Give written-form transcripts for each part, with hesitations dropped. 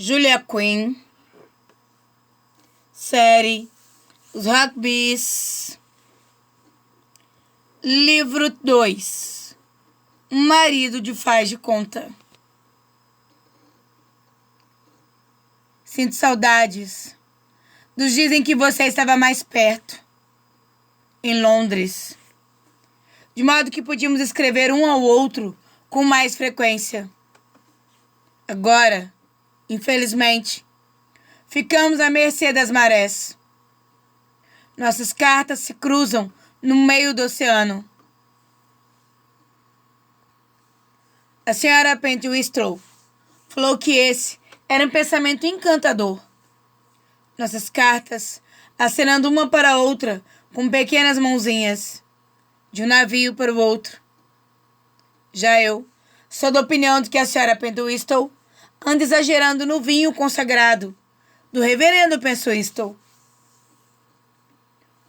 Julia Quinn, série Os Huckabee, livro 2, Um marido de faz de conta. Sinto saudades dos dias em que você estava mais perto, em Londres, de modo que podíamos escrever um ao outro com mais frequência. Agora, infelizmente, ficamos à mercê das marés. Nossas cartas se cruzam no meio do oceano. A senhora Pentwhistle falou que esse era um pensamento encantador. Nossas cartas acenando uma para a outra com pequenas mãozinhas, de um navio para o outro. Já eu sou da opinião de que a senhora Pentwhistle anda exagerando no vinho consagrado do reverendo Pentwhistle.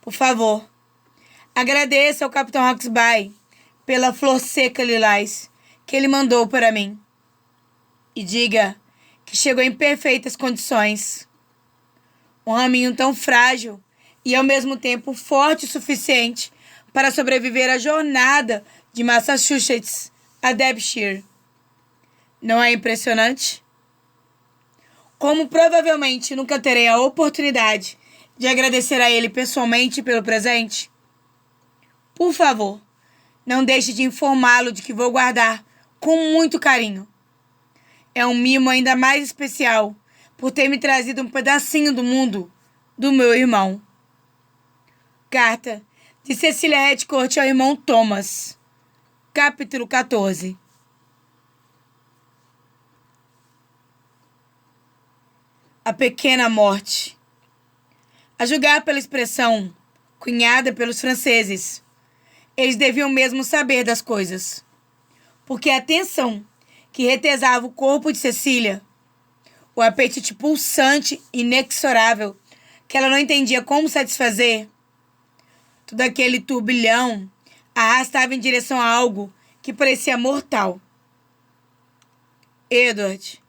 Por favor, agradeça ao Capitão Hawksby pela flor seca lilás que ele mandou para mim. E diga que chegou em perfeitas condições. Um raminho tão frágil e ao mesmo tempo forte o suficiente para sobreviver à jornada de Massachusetts a Derbyshire. Não é impressionante? Como provavelmente nunca terei a oportunidade de agradecer a ele pessoalmente pelo presente, por favor, não deixe de informá-lo de que vou guardar com muito carinho. É um mimo ainda mais especial por ter me trazido um pedacinho do mundo do meu irmão. Carta de Cecília Heathcote ao irmão Thomas. Capítulo 14. A pequena morte. A julgar pela expressão cunhada pelos franceses, eles deviam mesmo saber das coisas, porque a tensão que retesava o corpo de Cecília, o apetite pulsante e inexorável que ela não entendia como satisfazer, todo aquele turbilhão a arrastava em direção a algo que parecia mortal. Edward,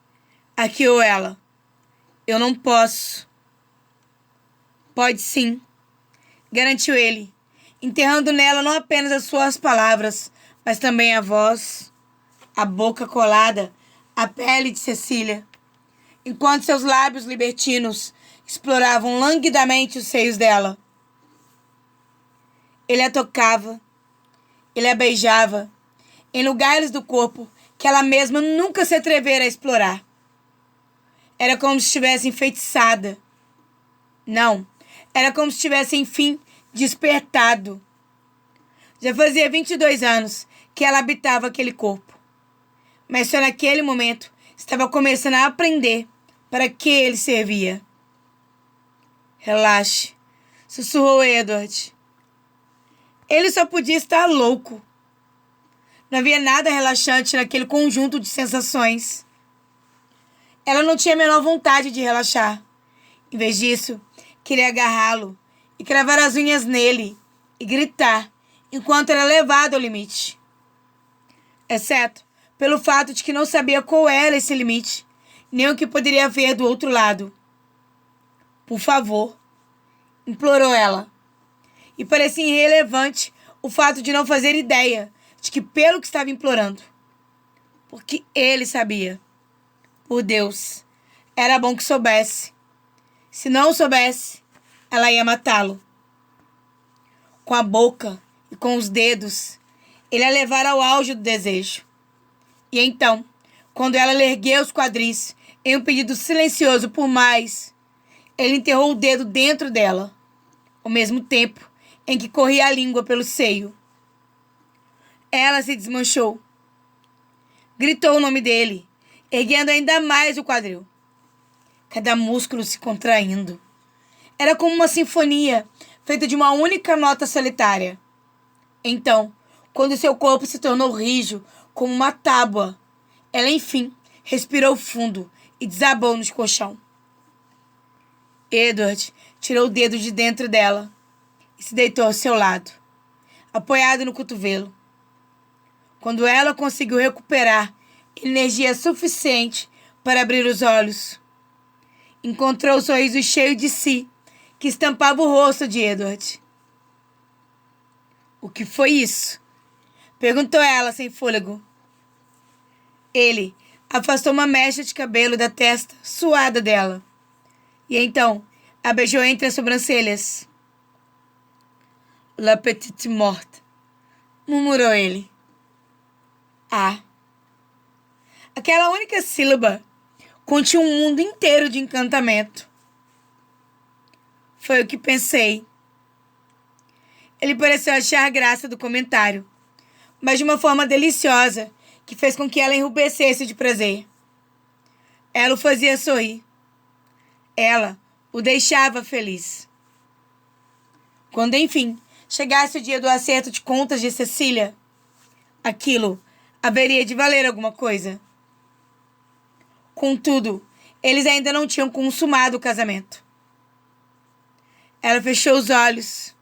arqueou ela, eu não posso. Pode sim, garantiu ele, enterrando nela não apenas as suas palavras, mas também a voz, a boca colada à pele de Cecília, enquanto seus lábios libertinos exploravam languidamente os seios dela. Ele a tocava, ele a beijava, em lugares do corpo que ela mesma nunca se atrevera a explorar. Era como se estivesse enfeitiçada. Não, era como se tivesse, enfim, despertado. Já fazia 22 anos que ela habitava aquele corpo. Mas só naquele momento estava começando a aprender para que ele servia. Relaxe, sussurrou Edward. Ele só podia estar louco. Não havia nada relaxante naquele conjunto de sensações. Ela não tinha a menor vontade de relaxar. Em vez disso, queria agarrá-lo e cravar as unhas nele e gritar enquanto era levado ao limite. Exceto pelo fato de que não sabia qual era esse limite, nem o que poderia haver do outro lado. Por favor, implorou ela. E parecia irrelevante o fato de não fazer ideia de que pelo que estava implorando. Porque ele sabia. Por Deus, era bom que soubesse. Se não soubesse, ela ia matá-lo. Com a boca e com os dedos, ele a levara ao auge do desejo. E então, quando ela lhe ergueu os quadris em um pedido silencioso por mais, ele enterrou o dedo dentro dela, ao mesmo tempo em que corria a língua pelo seio. Ela se desmanchou. Gritou o nome dele, erguendo ainda mais o quadril. Cada músculo se contraindo. Era como uma sinfonia feita de uma única nota solitária. Então, quando seu corpo se tornou rijo como uma tábua, ela, enfim, respirou fundo e desabou no colchão. Edward tirou o dedo de dentro dela e se deitou ao seu lado, apoiado no cotovelo. Quando ela conseguiu recuperar energia suficiente para abrir os olhos, encontrou o sorriso cheio de si, que estampava o rosto de Edward. O que foi isso? Perguntou ela, sem fôlego. Ele afastou uma mecha de cabelo da testa suada dela. E então a beijou entre as sobrancelhas. La petite morte, murmurou ele. Ah. Aquela única sílaba continha um mundo inteiro de encantamento. Foi o que pensei. Ele pareceu achar graça do comentário, mas de uma forma deliciosa que fez com que ela enrubescesse de prazer. Ela o fazia sorrir. Ela o deixava feliz. Quando, enfim, chegasse o dia do acerto de contas de Cecília, aquilo haveria de valer alguma coisa. Contudo, eles ainda não tinham consumado o casamento. Ela fechou os olhos.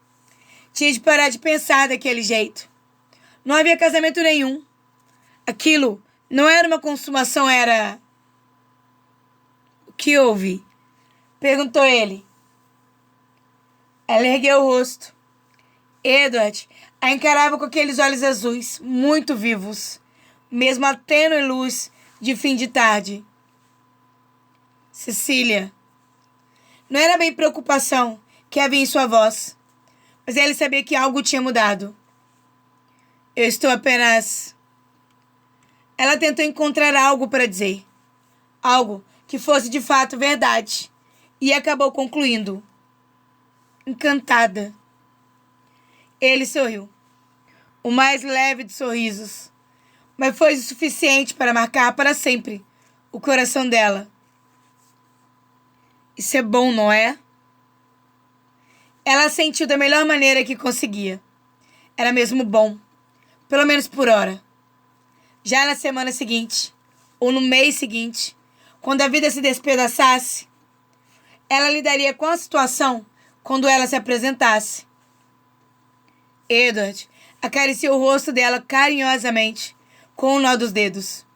Tinha de parar de pensar daquele jeito. Não havia casamento nenhum. Aquilo não era uma consumação, era... O que houve? Perguntou ele. Ela ergueu o rosto. Edward a encarava com aqueles olhos azuis, muito vivos, mesmo a tênue luz de fim de tarde. Cecília. Não era bem preocupação que havia em sua voz, mas ele sabia que algo tinha mudado. Eu estou apenas... Ela tentou encontrar algo para dizer. Algo que fosse de fato verdade. E acabou concluindo. Encantada. Ele sorriu. O mais leve de sorrisos. Mas foi o suficiente para marcar para sempre o coração dela. Isso é bom, não é? Ela sentiu da melhor maneira que conseguia. Era mesmo bom. Pelo menos por hora. Já na semana seguinte, ou no mês seguinte, quando a vida se despedaçasse, ela lidaria com a situação quando ela se apresentasse. Edward acariciou o rosto dela carinhosamente com o nó dos dedos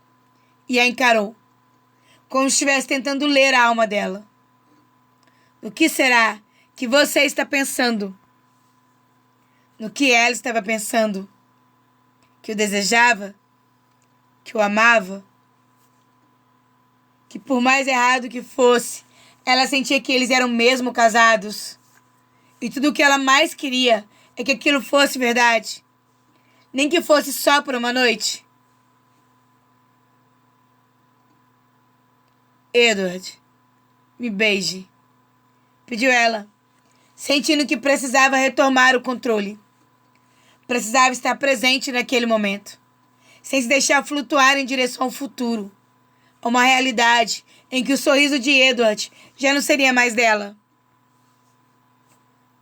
e a encarou, como se estivesse tentando ler a alma dela. No que será que você está pensando? No que ela estava pensando? Que o desejava? Que o amava? Que por mais errado que fosse, ela sentia que eles eram mesmo casados. E tudo o que ela mais queria é que aquilo fosse verdade. Nem que fosse só por uma noite. Edward, me beije, pediu ela, sentindo que precisava retomar o controle. Precisava estar presente naquele momento, sem se deixar flutuar em direção ao futuro, a uma realidade em que o sorriso de Edward já não seria mais dela.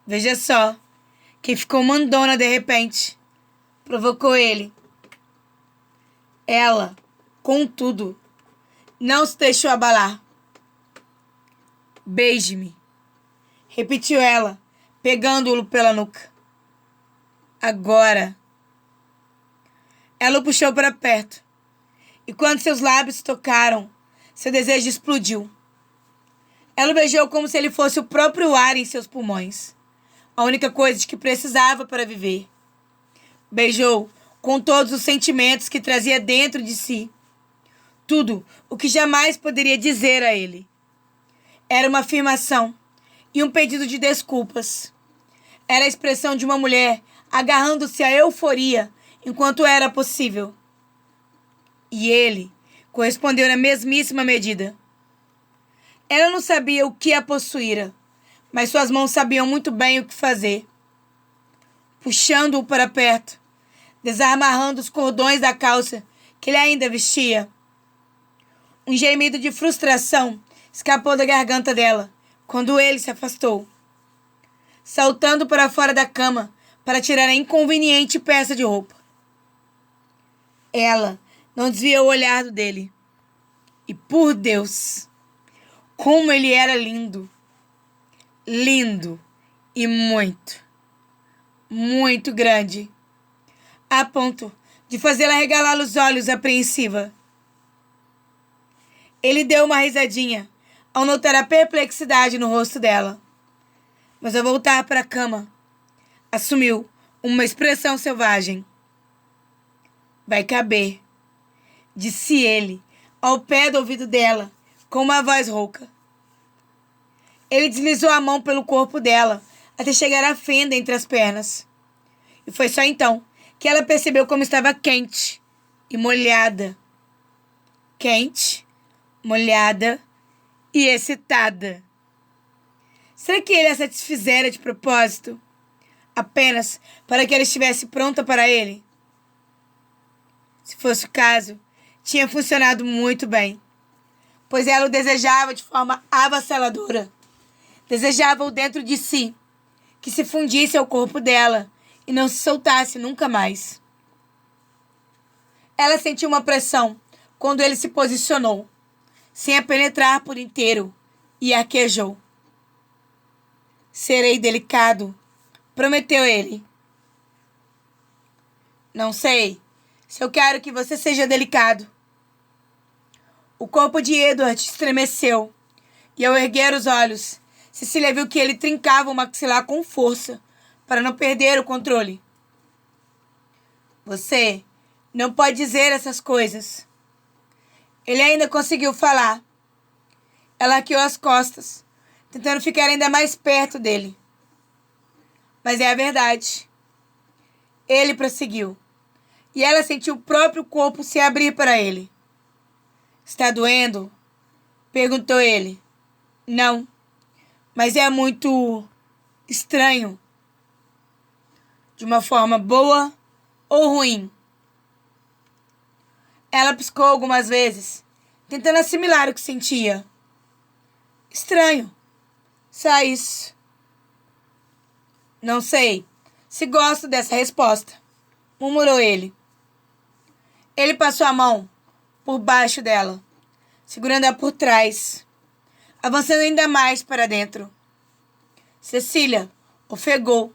Veja só, quem ficou mandona de repente, provocou ele. Ela, contudo, não se deixou abalar. Beije-me, repetiu ela, pegando-o pela nuca. Agora. Ela o puxou para perto, e quando seus lábios tocaram, seu desejo explodiu. Ela o beijou como se ele fosse o próprio ar em seus pulmões, a única coisa de que precisava para viver. Beijou com todos os sentimentos que trazia dentro de si. Tudo o que jamais poderia dizer a ele. Era uma afirmação e um pedido de desculpas. Era a expressão de uma mulher agarrando-se à euforia enquanto era possível. E ele correspondeu na mesmíssima medida. Ela não sabia o que a possuíra, mas suas mãos sabiam muito bem o que fazer. Puxando-o para perto, desamarrando os cordões da calça que ele ainda vestia. Um gemido de frustração escapou da garganta dela quando ele se afastou, saltando para fora da cama para tirar a inconveniente peça de roupa. Ela não desviou o olhar dele. E, por Deus, como ele era lindo! Lindo e muito, muito grande, a ponto de fazê-la regalar os olhos apreensiva. Ele deu uma risadinha ao notar a perplexidade no rosto dela. Mas ao voltar para a cama, assumiu uma expressão selvagem. Vai caber, disse ele, ao pé do ouvido dela, com uma voz rouca. Ele deslizou a mão pelo corpo dela, até chegar à fenda entre as pernas. E foi só então que ela percebeu como estava quente e molhada. Quente, molhada e excitada. Será que ele a satisfizera de propósito? Apenas para que ela estivesse pronta para ele? Se fosse o caso, tinha funcionado muito bem, pois ela o desejava de forma avassaladora. Desejava-o dentro de si, que se fundisse ao corpo dela e não se soltasse nunca mais. Ela sentiu uma pressão quando ele se posicionou, sem a penetrar por inteiro, e arquejou. Serei delicado, prometeu ele. Não sei se eu quero que você seja delicado. O corpo de Edward estremeceu, e ao erguer os olhos, Cecília viu que ele trincava o maxilar com força, para não perder o controle. Você não pode dizer essas coisas. Ele ainda conseguiu falar. Ela arqueou as costas, tentando ficar ainda mais perto dele. Mas é a verdade. Ele prosseguiu, e ela sentiu o próprio corpo se abrir para ele. Está doendo? Perguntou ele. Não, mas é muito estranho. De uma forma boa ou ruim? Ela piscou algumas vezes, tentando assimilar o que sentia. Estranho. Só isso. Não sei se gosto dessa resposta, murmurou ele. Ele passou a mão por baixo dela, segurando-a por trás, avançando ainda mais para dentro. Cecília ofegou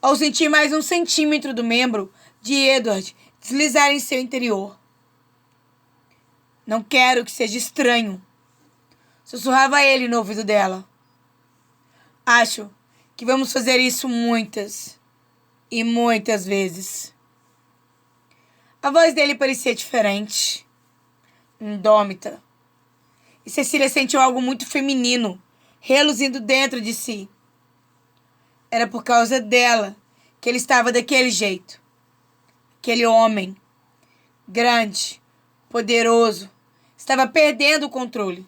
ao sentir mais 1 centímetro do membro de Edward deslizar em seu interior. Não quero que seja estranho, sussurrava ele no ouvido dela. Acho que vamos fazer isso muitas e muitas vezes. A voz dele parecia diferente, indômita. E Cecília sentiu algo muito feminino reluzindo dentro de si. Era por causa dela que ele estava daquele jeito. Aquele homem, grande, poderoso, estava perdendo o controle.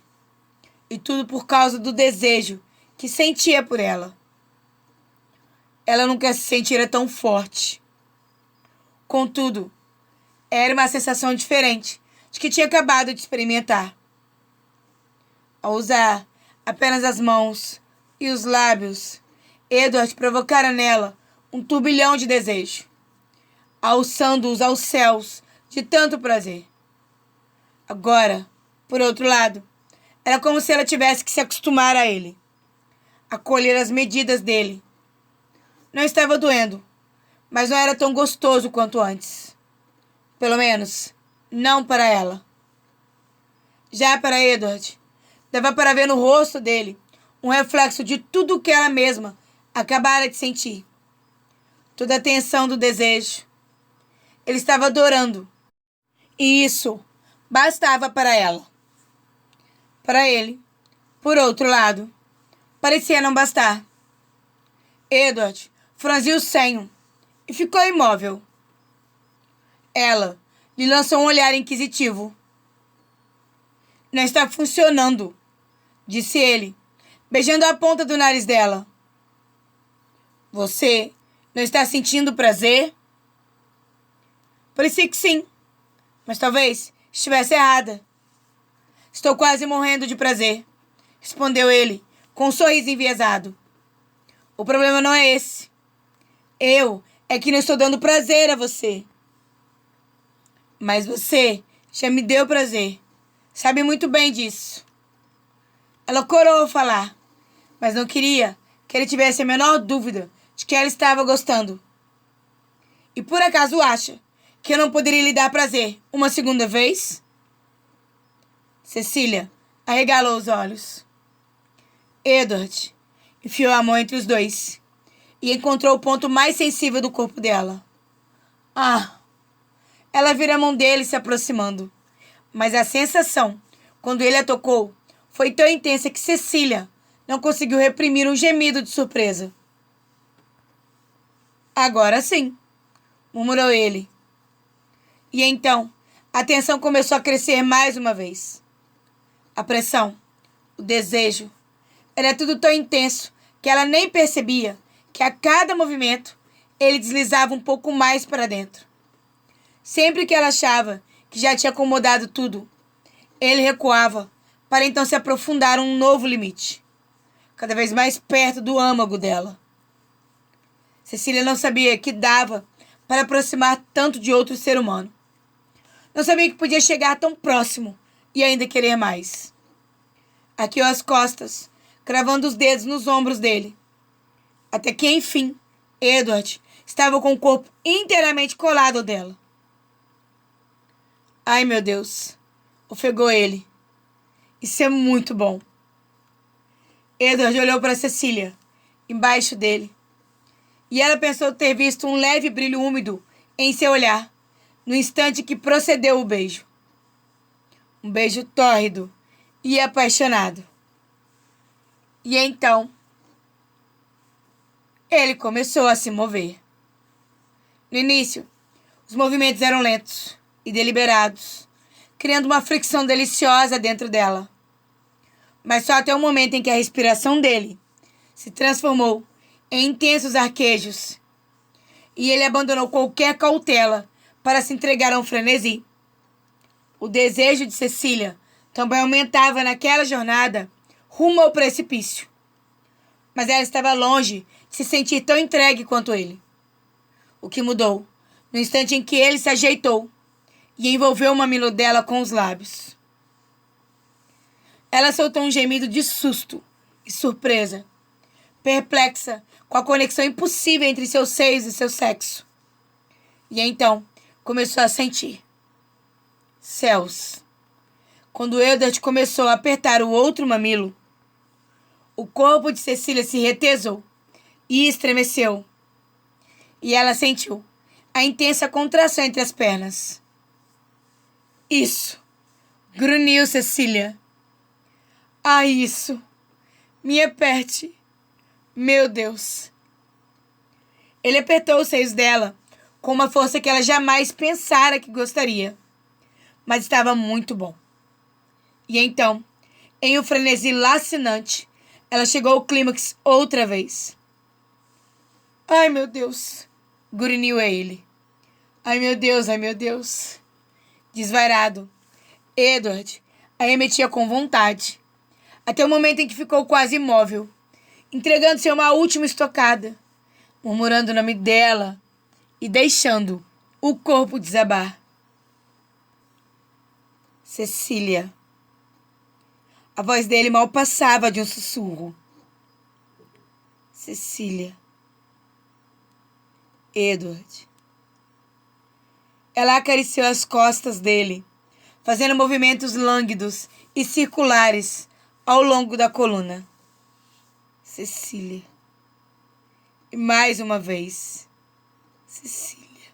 E tudo por causa do desejo que sentia por ela. Ela nunca se sentira tão forte. Contudo, era uma sensação diferente de que tinha acabado de experimentar. Ao usar apenas as mãos e os lábios, Edward provocara nela um turbilhão de desejo, alçando-os aos céus de tanto prazer. Agora, por outro lado, era como se ela tivesse que se acostumar a ele, acolher as medidas dele. Não estava doendo, mas não era tão gostoso quanto antes. Pelo menos, não para ela. Já para Edward, dava para ver no rosto dele um reflexo de tudo o que ela mesma acabara de sentir. Toda a tensão do desejo. Ele estava adorando. E isso bastava para ela. Para ele, por outro lado, parecia não bastar. Edward franziu o senho e ficou imóvel. Ela lhe lançou um olhar inquisitivo. Não está funcionando, disse ele, beijando a ponta do nariz dela. Você não está sentindo prazer? Parecia que sim, mas talvez estivesse errada. Estou quase morrendo de prazer, respondeu ele, com um sorriso enviesado. O problema não é esse. Eu é que não estou dando prazer a você. Mas você já me deu prazer. Sabe muito bem disso. Ela corou ao falar, mas não queria que ele tivesse a menor dúvida de que ela estava gostando. E por acaso acha que eu não poderia lhe dar prazer uma segunda vez? Cecília arregalou os olhos. Edward enfiou a mão entre os dois e encontrou o ponto mais sensível do corpo dela. Ah! Ela vira a mão dele se aproximando, mas a sensação, quando ele a tocou, foi tão intensa que Cecília não conseguiu reprimir um gemido de surpresa. Agora sim, murmurou ele. E então, a tensão começou a crescer mais uma vez. A pressão, o desejo, era tudo tão intenso que ela nem percebia que a cada movimento ele deslizava um pouco mais para dentro. Sempre que ela achava que já tinha acomodado tudo, ele recuava para então se aprofundar um novo limite, cada vez mais perto do âmago dela. Cecília não sabia que dava para aproximar tanto de outro ser humano. Não sabia que podia chegar tão próximo e ainda querer mais. Arqueou as costas, cravando os dedos nos ombros dele. Até que, enfim, Edward estava com o corpo inteiramente colado ao dela. Ai, meu Deus, ofegou ele. Isso é muito bom. Edward olhou para Cecília, embaixo dele, e ela pensou ter visto um leve brilho úmido em seu olhar, no instante que procedeu o beijo. Um beijo tórrido e apaixonado. E então, ele começou a se mover. No início, os movimentos eram lentos e deliberados, criando uma fricção deliciosa dentro dela. Mas só até o momento em que a respiração dele se transformou em intensos arquejos e ele abandonou qualquer cautela para se entregar a um frenesi. O desejo de Cecília também aumentava naquela jornada rumo ao precipício. Mas ela estava longe de se sentir tão entregue quanto ele. O que mudou no instante em que ele se ajeitou e envolveu o mamilo dela com os lábios. Ela soltou um gemido de susto e surpresa, perplexa com a conexão impossível entre seus seios e seu sexo. E então começou a sentir. Céus! Quando Edward começou a apertar o outro mamilo, o corpo de Cecília se retesou e estremeceu. E ela sentiu a intensa contração entre as pernas. Isso! Grunhiu Cecília. Ah, isso! Me aperte! Meu Deus! Ele apertou os seios dela com uma força que ela jamais pensara que gostaria. Mas estava muito bom. E então, em um frenesi lacinante, ela chegou ao clímax outra vez. Ai, meu Deus! Grunhiu ele. Ai, meu Deus, ai, meu Deus! Desvairado, Edward a remetia com vontade, até o momento em que ficou quase imóvel, entregando-se a uma última estocada, murmurando o nome dela e deixando o corpo desabar. Cecília. A voz dele mal passava de um sussurro. Cecília. Edward. Ela acariciou as costas dele, fazendo movimentos lânguidos e circulares ao longo da coluna. Cecília. E mais uma vez. Cecília.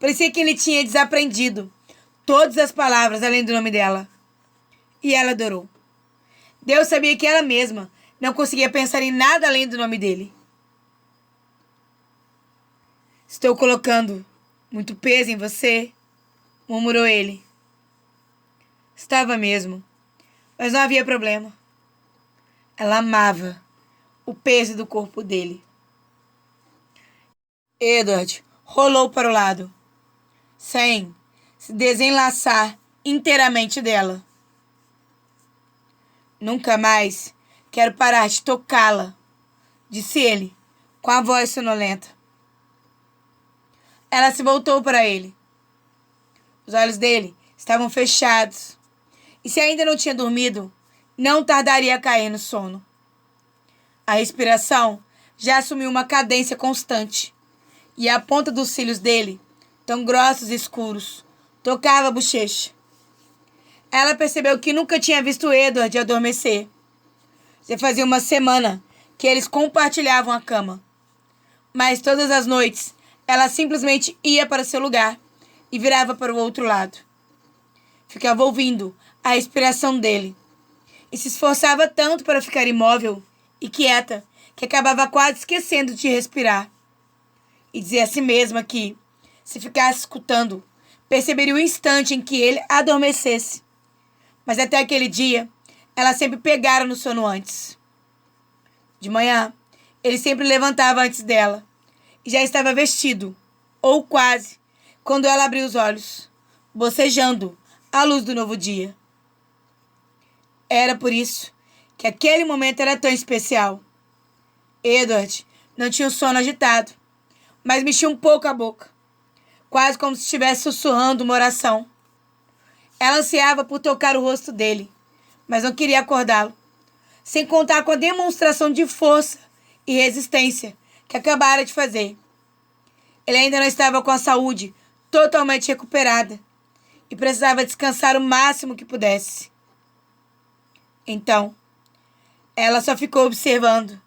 Parecia que ele tinha desaprendido todas as palavras além do nome dela. E ela adorou. Deus sabia que ela mesma não conseguia pensar em nada além do nome dele. Estou colocando muito peso em você, murmurou ele. Estava mesmo, mas não havia problema. Ela amava o peso do corpo dele. Edward rolou para o lado, sem se desenlaçar inteiramente dela. Nunca mais quero parar de tocá-la, disse ele, com a voz sonolenta. Ela se voltou para ele. Os olhos dele estavam fechados, e se ainda não tinha dormido, não tardaria a cair no sono. A respiração já assumiu uma cadência constante, e a ponta dos cílios dele, tão grossos e escuros, tocava a bochecha. Ela percebeu que nunca tinha visto Edward adormecer, Já fazia uma semana que eles compartilhavam a cama. Mas todas as noites, ela simplesmente ia para seu lugar e virava para o outro lado. Ficava ouvindo a respiração dele e se esforçava tanto para ficar imóvel e quieta que acabava quase esquecendo de respirar. E dizia a si mesma que, se ficasse escutando, perceberia o instante em que ele adormecesse. Mas até aquele dia, ela sempre pegara no sono antes. De manhã, ele sempre levantava antes dela e já estava vestido, ou quase, quando ela abriu os olhos, bocejando à luz do novo dia. Era por isso que aquele momento era tão especial. Edward não tinha o sono agitado, mas mexia um pouco a boca, quase como se estivesse sussurrando uma oração. Ela ansiava por tocar o rosto dele, mas não queria acordá-lo, sem contar com a demonstração de força e resistência que acabara de fazer. Ele ainda não estava com a saúde totalmente recuperada e precisava descansar o máximo que pudesse. Então, ela só ficou observando,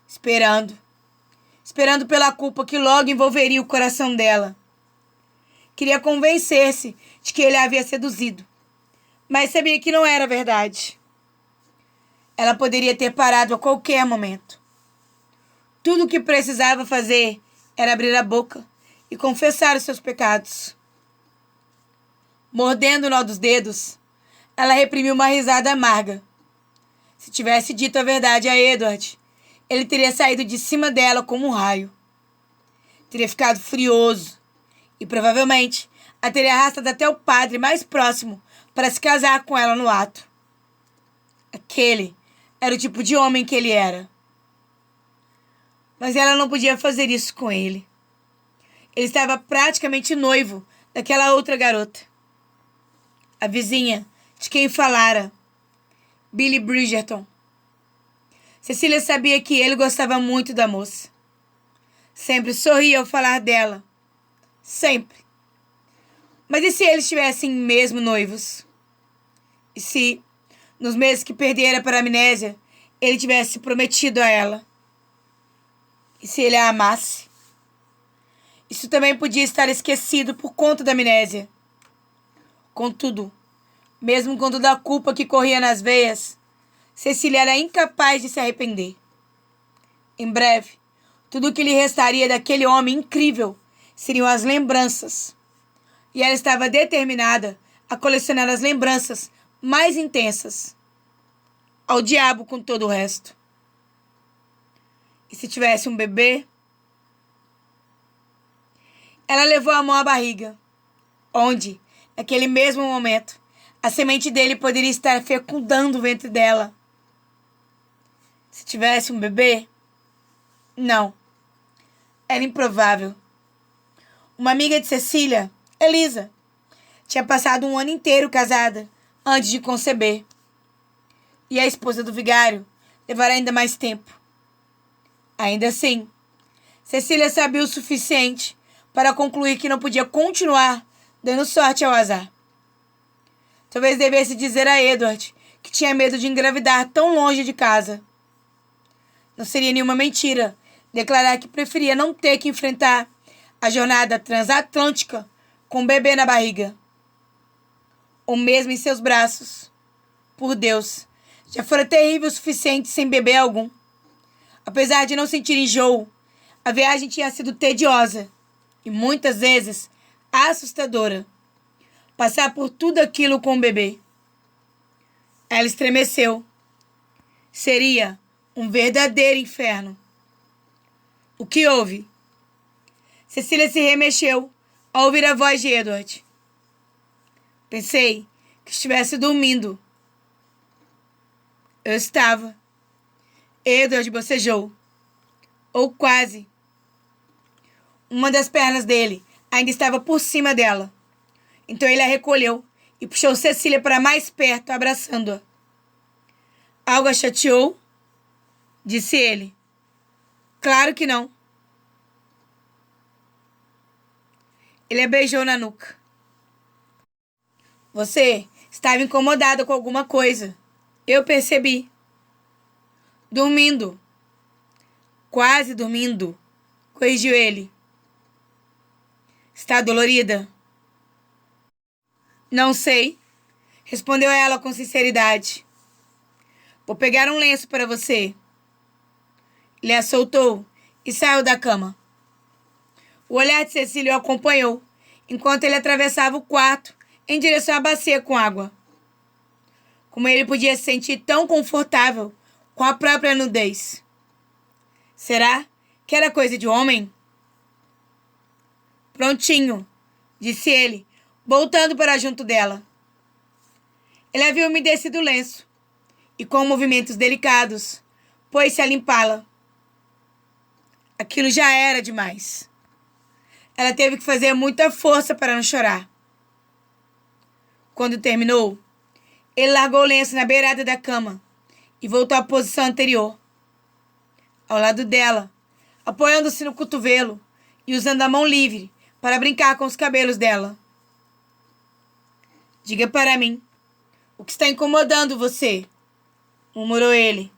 esperando pela culpa que logo envolveria o coração dela. Queria convencer-se de que ele a havia seduzido, mas sabia que não era verdade. Ela poderia ter parado a qualquer momento. Tudo o que precisava fazer era abrir a boca e confessar os seus pecados. Mordendo o nó dos dedos, ela reprimiu uma risada amarga. Se tivesse dito a verdade a Edward, ele teria saído de cima dela como um raio. Teria ficado furioso e provavelmente a teria arrastado até o padre mais próximo para se casar com ela no ato. Aquele era o tipo de homem que ele era. Mas ela não podia fazer isso com ele. Ele estava praticamente noivo daquela outra garota. A vizinha de quem falara, Billy Bridgerton. Cecília sabia que ele gostava muito da moça. Sempre sorria ao falar dela. Sempre. Mas e se eles estivessem mesmo noivos? E se, nos meses que perdera para a amnésia, ele tivesse prometido a ela? E se ele a amasse? Isso também podia estar esquecido por conta da amnésia. Contudo, mesmo com toda a culpa que corria nas veias, Cecília era incapaz de se arrepender. Em breve, tudo o que lhe restaria daquele homem incrível seriam as lembranças. E ela estava determinada a colecionar as lembranças mais intensas. Ao diabo com todo o resto. E se tivesse um bebê? Ela levou a mão à barriga, onde, naquele mesmo momento, a semente dele poderia estar fecundando o ventre dela. Se tivesse um bebê? Não. Era improvável. Uma amiga de Cecília, Elisa, tinha passado um ano inteiro casada antes de conceber. E a esposa do vigário levará ainda mais tempo. Ainda assim, Cecília sabia o suficiente para concluir que não podia continuar dando sorte ao azar. Talvez devesse dizer a Edward que tinha medo de engravidar tão longe de casa. Não seria nenhuma mentira declarar que preferia não ter que enfrentar a jornada transatlântica com um bebê na barriga. Ou mesmo em seus braços. Por Deus, já fora terrível o suficiente sem bebê algum. Apesar de não sentir enjoo, a viagem tinha sido tediosa e muitas vezes assustadora. Passar por tudo aquilo com o bebê. Ela estremeceu. Seria um verdadeiro inferno. O que houve? Cecília se remexeu ao ouvir a voz de Edward. Pensei que estivesse dormindo. Eu estava. Edward bocejou. Ou quase. Uma das pernas dele ainda estava por cima dela. Então ele a recolheu e puxou Cecília para mais perto, abraçando-a. Algo a chateou? Disse ele. Claro que não. Ele a beijou na nuca. Você estava incomodada com alguma coisa. Eu percebi. Dormindo. Quase dormindo, corrigiu ele. Está dolorida? Não sei, respondeu ela com sinceridade. Vou pegar um lenço para você. Ele a soltou e saiu da cama. O olhar de Cecília o acompanhou, enquanto ele atravessava o quarto em direção à bacia com água. Como ele podia se sentir tão confortável com a própria nudez? Será que era coisa de homem? Prontinho, disse ele, voltando para junto dela. Ele havia umedecido o lenço e, com movimentos delicados, pôs-se a limpá-la. Aquilo já era demais. Ela teve que fazer muita força para não chorar. Quando terminou, ele largou o lenço na beirada da cama e voltou à posição anterior. Ao lado dela, apoiando-se no cotovelo e usando a mão livre para brincar com os cabelos dela. Diga para mim, o que está incomodando você? Murmurou ele.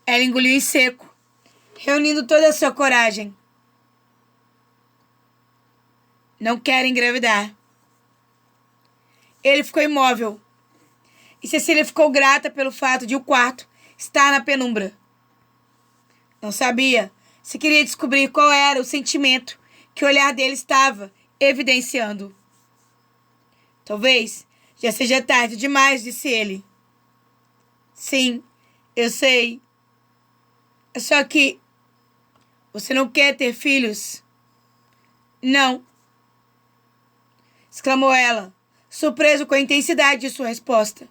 Ela engoliu em seco, reunindo toda a sua coragem. Não quero engravidar. Ele ficou imóvel. E Cecília ficou grata pelo fato de o quarto estar na penumbra. Não sabia se queria descobrir qual era o sentimento que o olhar dele estava evidenciando. Talvez já seja tarde demais, disse ele. Sim, eu sei. É só que você não quer ter filhos? Não, exclamou ela, surpreso com a intensidade de sua resposta.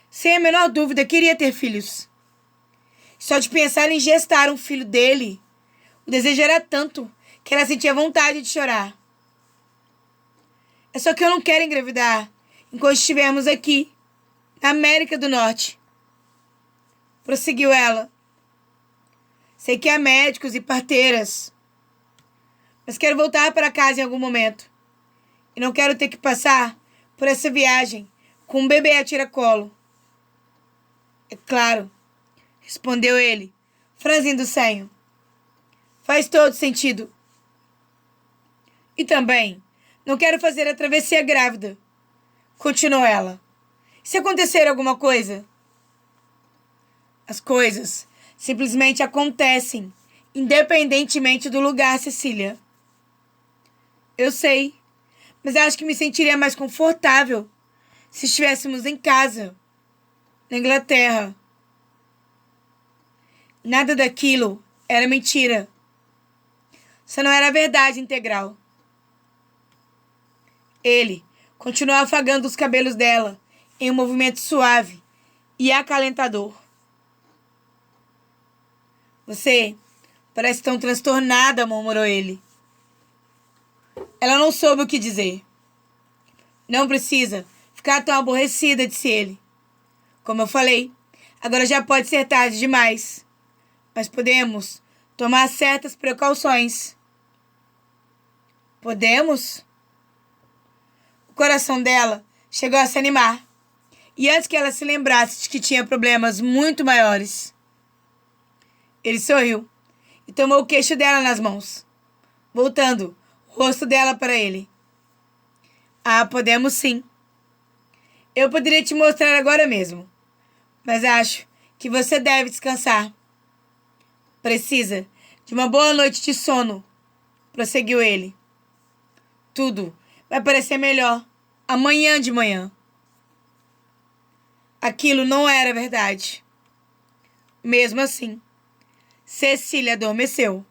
Sem a menor dúvida, queria ter filhos. Só de pensar em gestar um filho dele, o desejo era tanto que ela sentia vontade de chorar. É só que eu não quero engravidar enquanto estivermos aqui, na América do Norte. Prosseguiu ela. Sei que há médicos e parteiras, mas quero voltar para casa em algum momento. E não quero ter que passar por essa viagem com um bebê a tiracolo. É claro, respondeu ele, franzindo o senho. Faz todo sentido. E também, não quero fazer a travessia grávida, continuou ela. Se acontecer alguma coisa? As coisas simplesmente acontecem, independentemente do lugar, Cecília. Eu sei, mas acho que me sentiria mais confortável se estivéssemos em casa, na Inglaterra. Nada daquilo era mentira. Só não era a verdade integral. Ele continuou afagando os cabelos dela em um movimento suave e acalentador. Você parece tão transtornada, murmurou ele. Ela não soube o que dizer. Não precisa ficar tão aborrecida, disse ele. Como eu falei, agora já pode ser tarde demais. Mas podemos tomar certas precauções. Podemos? O coração dela chegou a se animar. E antes que ela se lembrasse de que tinha problemas muito maiores, ele sorriu e tomou o queixo dela nas mãos, voltando o rosto dela para ele. Ah, podemos sim. Eu poderia te mostrar agora mesmo, mas acho que você deve descansar. Precisa de uma boa noite de sono, prosseguiu ele. Tudo vai parecer melhor amanhã de manhã. Aquilo não era verdade. Mesmo assim, Cecília adormeceu.